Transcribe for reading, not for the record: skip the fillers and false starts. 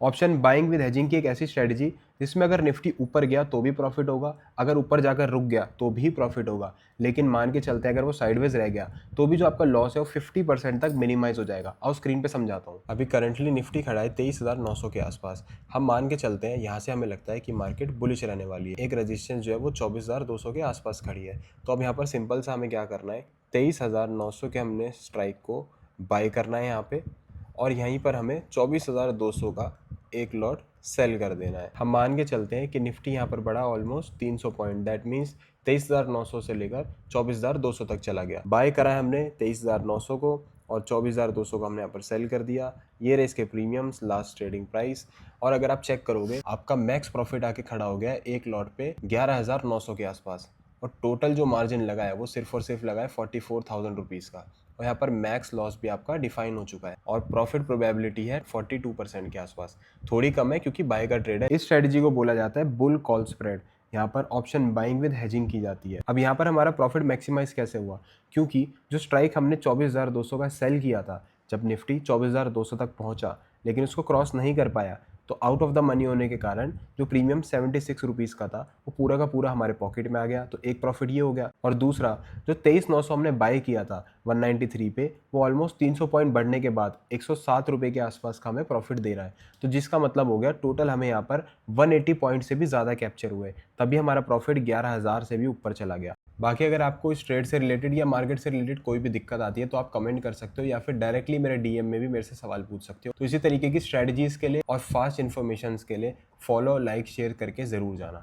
Option buying with hedging की एक ऐसी स्ट्रेटजी जिसमें अगर निफ्टी ऊपर गया तो भी प्रॉफिट होगा, अगर ऊपर जाकर रुक गया तो भी प्रॉफिट होगा, लेकिन मान के चलते अगर वो साइडवेज रह गया तो भी जो आपका लॉस है वो 50% तक मिनिमाइज हो जाएगा। और स्क्रीन पे समझाता हूँ। अभी करंटली निफ्टी खड़ा है 23,900 के आसपास। हम मान के चलते हैं यहाँ से हमें लगता है कि मार्केट बुलिश रहने वाली है। एक रेजिस्टेंस जो है वो 24,200 के आसपास खड़ी है। तो अब यहाँ पर सिंपल सा हमें क्या करना है, 23,900 के हमने स्ट्राइक को बाय करना है यहाँ पे, और यहीं पर हमें 24,200 का एक लॉट सेल कर देना है। हम मान के चलते हैं कि निफ्टी यहाँ पर बढ़ा ऑलमोस्ट 300 पॉइंट, दैट मीन्स 23,900 से लेकर 24,200 तक चला गया। बाय करा है हमने 23,900 को और 24,200 को हमने यहाँ पर सेल कर दिया। ये रहे इसके प्रीमियम्स, लास्ट ट्रेडिंग प्राइस। और अगर आप चेक करोगे आपका मैक्स प्रॉफिट आके खड़ा हो गया है एक लॉट पे 11,900 के आसपास, और टोटल जो मार्जिन लगा है वो सिर्फ और सिर्फ लगा है 44,000 रुपीज़ का। और यहाँ पर मैक्स लॉस भी आपका डिफाइन हो चुका है और प्रॉफिट प्रोबेबिलिटी है 42% के आसपास। थोड़ी कम है क्योंकि बाय का ट्रेड है। इस स्ट्रेटजी को बोला जाता है बुल कॉल स्प्रेड। यहाँ पर ऑप्शन बाइंग विद हेजिंग की जाती है। अब यहाँ पर हमारा प्रॉफिट मैक्सिमाइज कैसे हुआ, क्योंकि जो स्ट्राइक हमने 24,200 का सेल किया था, जब निफ्टी 24,200 तक पहुंचा लेकिन उसको क्रॉस नहीं कर पाया, तो आउट ऑफ द मनी होने के कारण जो प्रीमियम 76 रुपीज़ का था वो पूरा का पूरा हमारे पॉकेट में आ गया। तो एक प्रॉफिट ये हो गया। और दूसरा, जो 23,900 हमने बाय किया था 193 पे, वो ऑलमोस्ट 300 पॉइंट बढ़ने के बाद 107 रुपये के आसपास का हमें प्रॉफिट दे रहा है। तो जिसका मतलब हो गया टोटल हमें यहाँ पर 180 पॉइंट से भी ज़्यादा कैप्चर हुए, तभी हमारा प्रॉफिट 11,000 से भी ऊपर चला गया। बाकी अगर आपको इस ट्रेड से रिलेटेड या मार्केट से रिलेटेड कोई भी दिक्कत आती है तो आप कमेंट कर सकते हो, या फिर डायरेक्टली मेरे डीएम में भी मेरे से सवाल पूछ सकते हो। तो इसी तरीके की स्ट्रेटजीज के लिए और फास्ट इन्फॉर्मेशन के लिए फॉलो, लाइक, शेयर करके ज़रूर जाना।